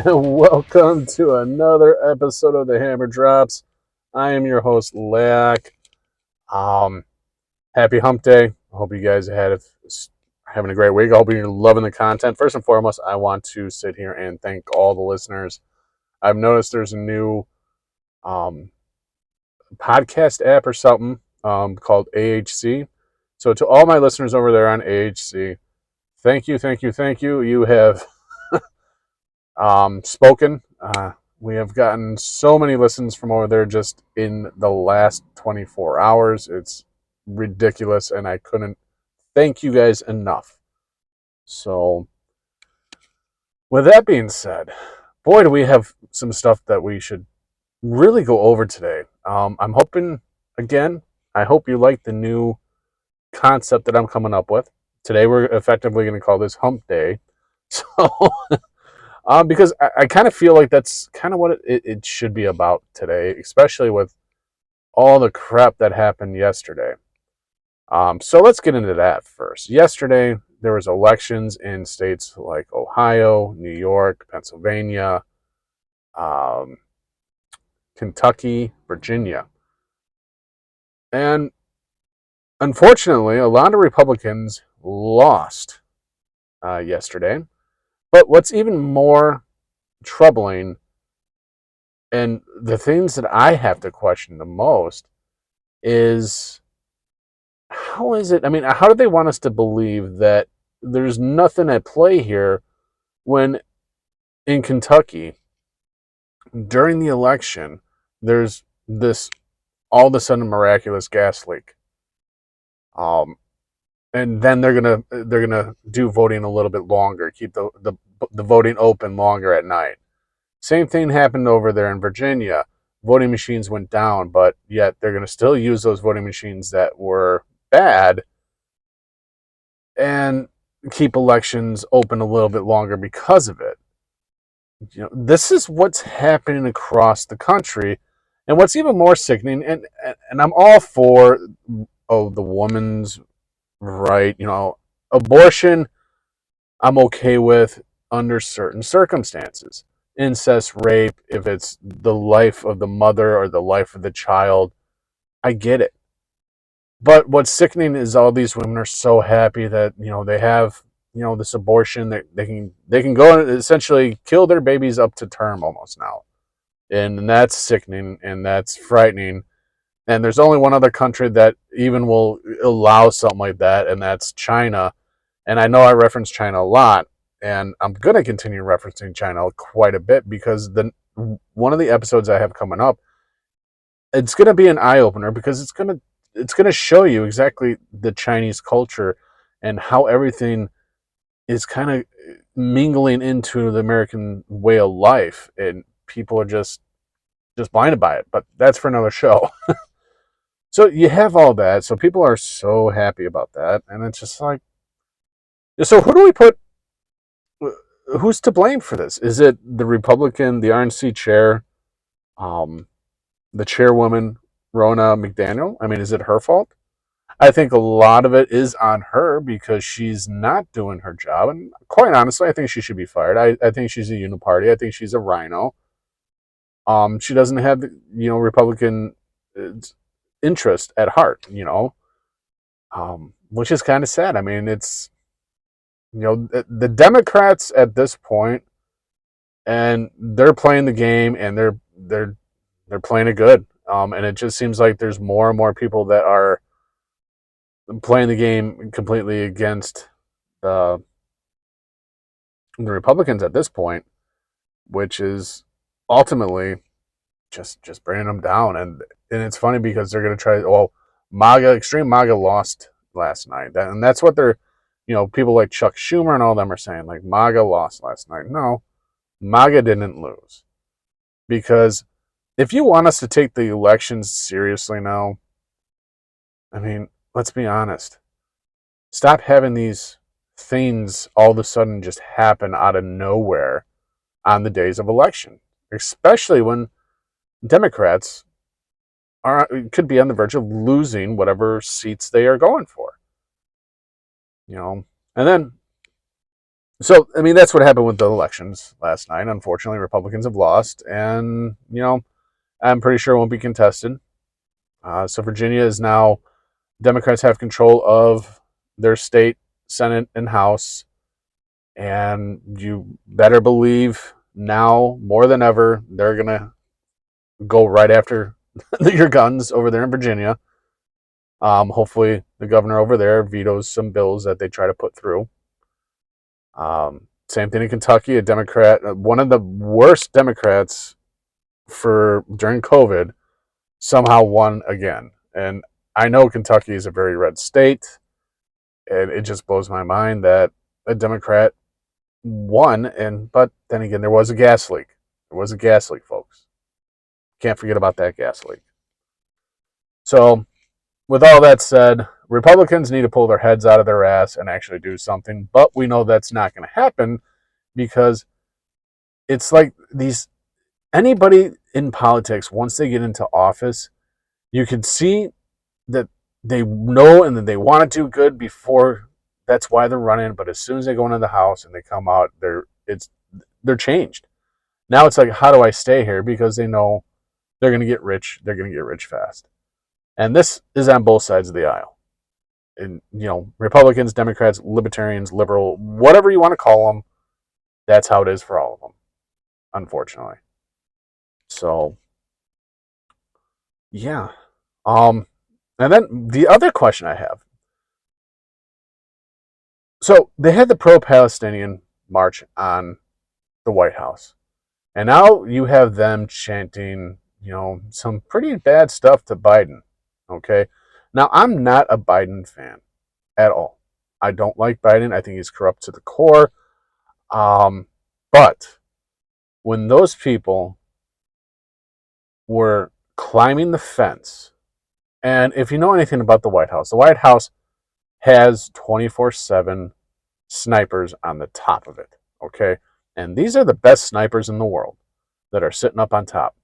Welcome to another episode of the Hammer Drops. I am your host, Laoch. Um, Happy Hump Day. I hope you guys having a great week. I hope you're loving the content. First and foremost, I want to sit here and thank all the listeners. I've noticed there's a new um, podcast app or something called AHC. So to all my listeners over there on AHC, thank you, thank you, thank you. You have spoken. We have gotten so many listens from over there just in the last 24 hours. It's ridiculous, and I couldn't thank you guys enough. So, with that being said, boy, do we have some stuff that we should really go over today. I'm hoping, again, I hope you like the new concept that I'm coming up with. Today, we're effectively going to call this Hump Day. So, because I kind of feel like that's kind of what it should be about today, especially with all the crap that happened yesterday. So let's get into that first. Yesterday, there was elections in states like Ohio, New York, Pennsylvania, um, Kentucky, Virginia. And unfortunately, a lot of Republicans lost yesterday. But what's even more troubling, and the things that I have to question the most, is how is it? I mean, how do they want us to believe that there's nothing at play here when in Kentucky, during the election, there's this all of a sudden miraculous gas leak? Um, and then they're gonna do voting a little bit longer, keep the voting open longer at night. Same thing happened over there in Virginia. Voting machines went down, but yet they're going to still use those voting machines that were bad and keep elections open a little bit longer because of it. This is what's happening across the country, and what's even more sickening. And I'm all for the woman's right. Abortion. I'm okay with under certain circumstances. Incest, rape, if it's the life of the mother or the life of the child, I get it. But what's sickening is all these women are so happy that they have this abortion that they can go and essentially kill their babies up to term almost now, and that's sickening and that's frightening. And there's only one other country that even will allow something like that, and that's China. And I know I reference China a lot, and I'm going to continue referencing China quite a bit because one of the episodes I have coming up, it's going to be an eye opener because it's going to show you exactly the Chinese culture and how everything is kind of mingling into the American way of life, and people are just blinded by it. But that's for another show. So you have all that, so people are so happy about that, and it's just like, so who do we put? Who's to blame for this? Is it the Republican, the RNC chair, um, the chairwoman, Rona McDaniel? I mean, is it her fault? I think a lot of it is on her because she's not doing her job. And quite honestly, I think she should be fired. I think she's a uniparty. I think she's a rhino. She doesn't have the, Republican uh, interest at heart, which is kind of sad. I mean, it's, the Democrats at this point, and they're playing the game, and they're playing it good. And it just seems like there's more and more people that are playing the game completely against the Republicans at this point, which is ultimately just bringing them down. And it's funny because they're going to try. Well, extreme MAGA lost last night, and that's what they're, people like Chuck Schumer and all them are saying. Like, MAGA lost last night. No, MAGA didn't lose, because if you want us to take the elections seriously now, I mean, let's be honest. Stop having these things all of a sudden just happen out of nowhere on the days of election, especially when Democrats could be on the verge of losing whatever seats they are going for. And then So, I mean, that's what happened with the elections last night. Unfortunately, Republicans have lost, and, I'm pretty sure it won't be contested. So, Virginia is now, Democrats have control of their state Senate and House, and you better believe now more than ever they're going to go right after your guns over there in Virginia. Hopefully, the governor over there vetoes some bills that they try to put through. Same thing in Kentucky. A Democrat, one of the worst Democrats for during COVID, somehow won again. And I know Kentucky is a very red state, and it just blows my mind that a Democrat won. But then again, there was a gas leak. There was a gas leak, folks. Can't forget about that gas leak. So, with all that said, Republicans need to pull their heads out of their ass and actually do something. But we know that's not going to happen because it's like these anybody in politics, once they get into office, you can see that they know and that they want to do good before that's why they're running. But as soon as they go into the house and they come out, they're changed. Now it's like, how do I stay here? Because they know they're going to get rich. They're going to get rich fast. And this is on both sides of the aisle. And, Republicans, Democrats, Libertarians, liberal, whatever you want to call them, that's how it is for all of them, unfortunately. So, yeah. And then the other question I have. So they had the pro-Palestinian march on the White House. And now you have them chanting, some pretty bad stuff to Biden. Okay. Now, I'm not a Biden fan at all. I don't like Biden. I think he's corrupt to the core. But when those people were climbing the fence, and if you know anything about the White House has 24/7 snipers on the top of it. Okay. And these are the best snipers in the world that are sitting up on top.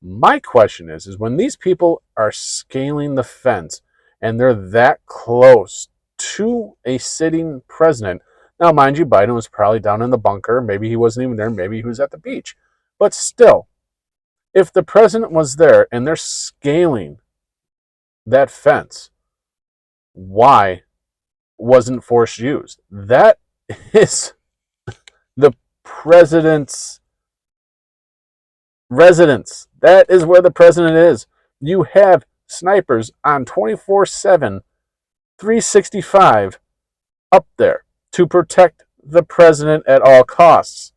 My question is when these people are scaling the fence and they're that close to a sitting president. Now, mind you, Biden was probably down in the bunker. Maybe he wasn't even there. Maybe he was at the beach. But still, if the president was there and they're scaling that fence, why wasn't force used? That is the president's residence. That is where the president is. You have snipers on 24/7, 365 up there to protect the president at all costs.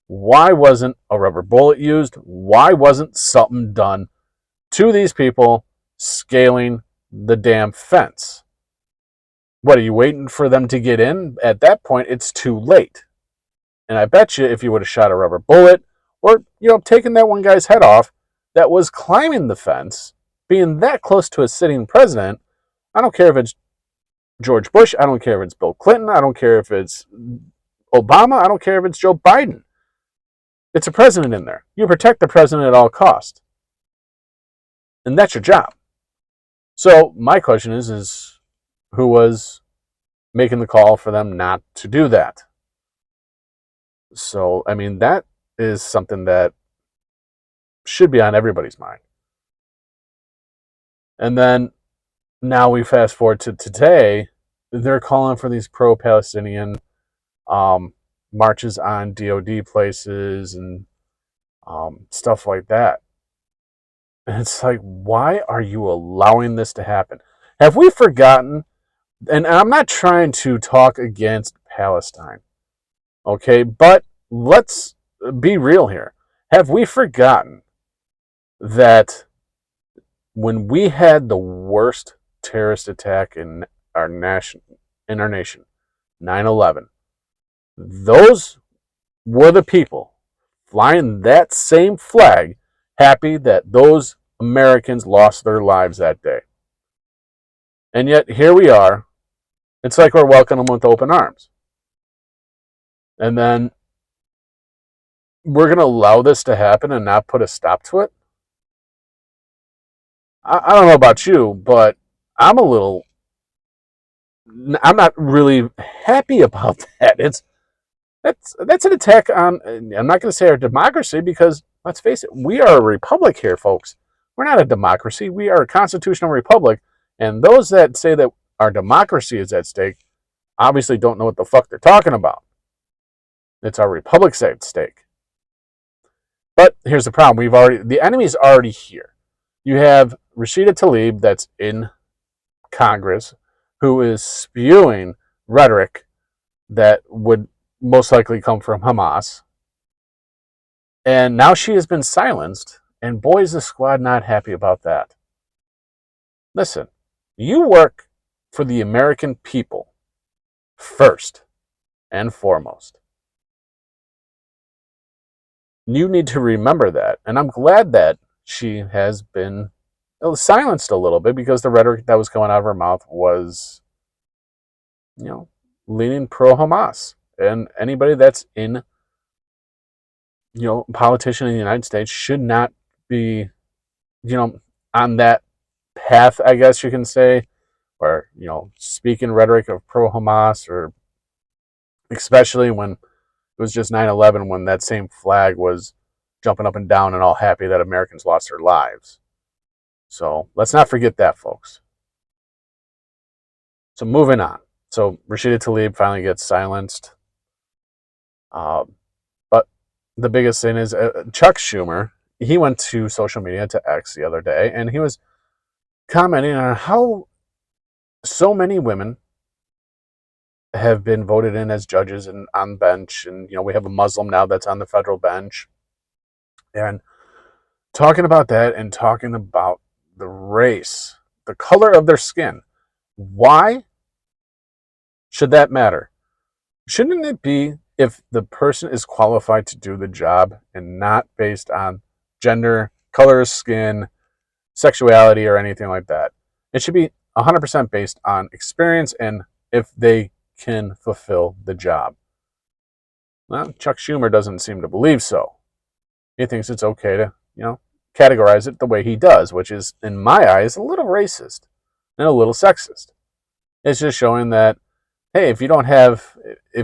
Why wasn't a rubber bullet used? Why wasn't something done to these people scaling the damn fence? What, are you waiting for them to get in? At that point, it's too late. And I bet you if you would have shot a rubber bullet or, taken that one guy's head off that was climbing the fence, being that close to a sitting president, I don't care if it's George Bush, I don't care if it's Bill Clinton, I don't care if it's Obama, I don't care if it's Joe Biden. It's a president in there. You protect the president at all costs. And that's your job. So my question is who was making the call for them not to do that? So, I mean, that is something that should be on everybody's mind. And then now we fast forward to today, they're calling for these pro-Palestinian marches on DOD places and stuff like that. And it's like, why are you allowing this to happen? Have we forgotten? And I'm not trying to talk against Palestine, okay? But let's be real here. Have we forgotten that when we had the worst terrorist attack in our nation, 9/11, those were the people flying that same flag, happy that those Americans lost their lives that day. And yet here we are. It's like we're welcoming them with open arms. And then we're going to allow this to happen and not put a stop to it? I don't know about you, but I'm not really happy about that. That's an attack on. I'm not going to say our democracy because let's face it, we are a republic here, folks. We're not a democracy. We are a constitutional republic, and those that say that our democracy is at stake obviously don't know what the fuck they're talking about. It's our republic's at stake. But here's the problem: the enemy's already here. You have Rashida Tlaib that's in Congress, who is spewing rhetoric that would most likely come from Hamas. And now she has been silenced, and boy is the squad not happy about that. Listen, you work for the American people first and foremost. You need to remember that. And I'm glad that she has been silenced a little bit because the rhetoric that was coming out of her mouth was, leaning pro Hamas. And anybody that's in, politician in the United States should not be, on that path, I guess you can say, or, speaking rhetoric of pro Hamas, or especially when it was just 9/11, when that same flag was jumping up and down and all happy that Americans lost their lives. So let's not forget that, folks. So moving on. So Rashida Tlaib finally gets silenced. But the biggest thing is Chuck Schumer. He went to social media, to X, the other day, and he was commenting on how so many women have been voted in as judges and on the bench. And, we have a Muslim now that's on the federal bench. And talking about that and talking about the race, the color of their skin. Why should that matter? Shouldn't it be if the person is qualified to do the job and not based on gender, color of skin, sexuality, or anything like that? It should be 100% based on experience and if they can fulfill the job. Well, Chuck Schumer doesn't seem to believe so. He thinks it's okay to, categorize it the way he does, which is, in my eyes, a little racist and a little sexist. It's just showing that, hey, if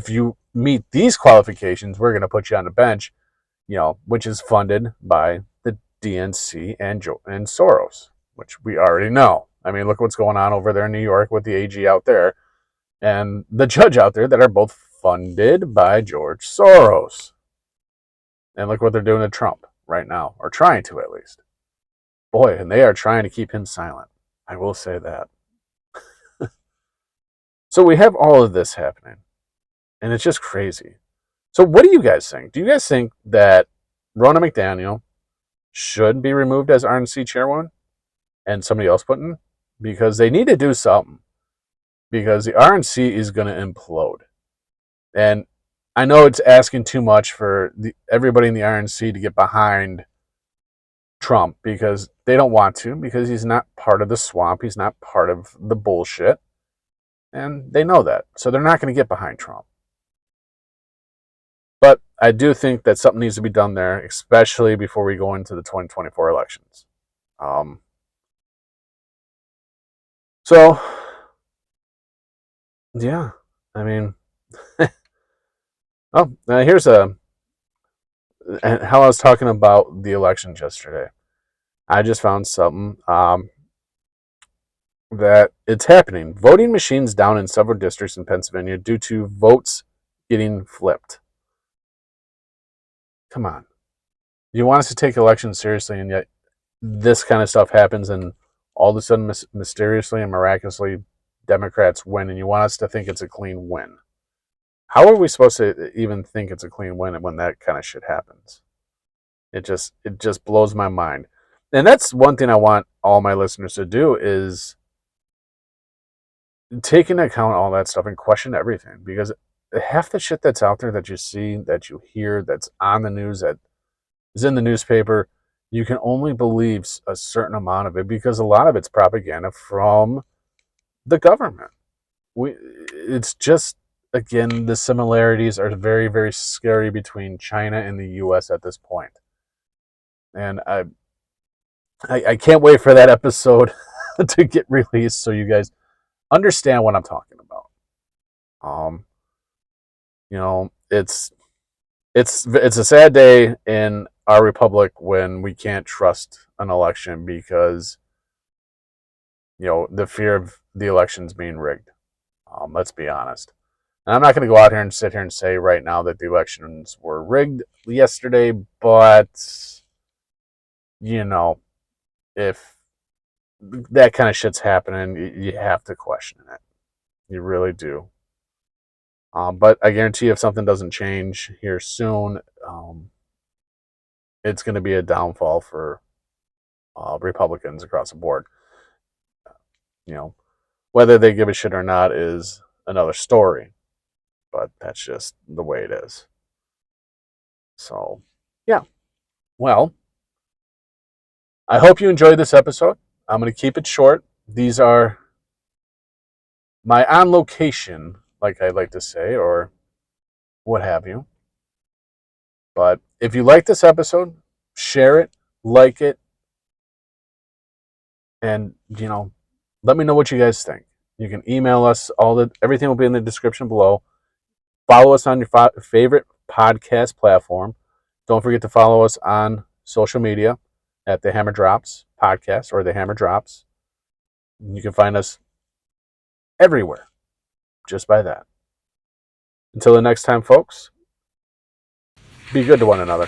you meet these qualifications, we're going to put you on the bench, which is funded by the DNC and Soros, which we already know. I mean, look what's going on over there in New York with the AG out there and the judge out there that are both funded by George Soros. And look what they're doing to Trump right now, or trying to at least. Boy, and they are trying to keep him silent. I will say that. So we have all of this happening, and it's just crazy. So what do you guys think? Do you guys think that Ronna McDaniel should be removed as RNC chairwoman and somebody else put in? Because they need to do something. Because the RNC is going to implode. And I know it's asking too much for everybody in the RNC to get behind Trump because they don't want to, because he's not part of the swamp. He's not part of the bullshit. And they know that. So they're not going to get behind Trump. But I do think that something needs to be done there, especially before we go into the 2024 elections. So, yeah, I mean, here's how I was talking about the elections yesterday. I just found something that it's happening. Voting machines down in several districts in Pennsylvania due to votes getting flipped. Come on. You want us to take elections seriously, and yet this kind of stuff happens, and all of a sudden, mysteriously and miraculously, Democrats win, and you want us to think it's a clean win. How are we supposed to even think it's a clean win when that kind of shit happens? It just blows my mind. And that's one thing I want all my listeners to do is take into account all that stuff and question everything, because half the shit that's out there that you see, that you hear, that's on the news, that is in the newspaper, you can only believe a certain amount of it because a lot of it's propaganda from the government. It's just, again, the similarities are very, very scary between China and the U.S. at this point. And I can't wait for that episode to get released so you guys understand what I'm talking about. it's a sad day in our republic when we can't trust an election because the fear of the elections being rigged. Let's be honest. And I'm not going to go out here and sit here and say right now that the elections were rigged yesterday, but if that kind of shit's happening, you have to question it. You really do. But I guarantee if something doesn't change here soon, it's going to be a downfall for Republicans across the board. Whether they give a shit or not is another story, but that's just the way it is. So, yeah. Well, I hope you enjoyed this episode. I'm going to keep it short. These are my on location, like I like to say, or what have you. But if you like this episode, share it, like it, and let me know what you guys think. You can email us. Everything will be in the description below. Follow us on your favorite podcast platform. Don't forget to follow us on social media at the Hammer Drops podcast or the Hammer Drops. You can find us everywhere just by that. Until the next time, folks, be good to one another.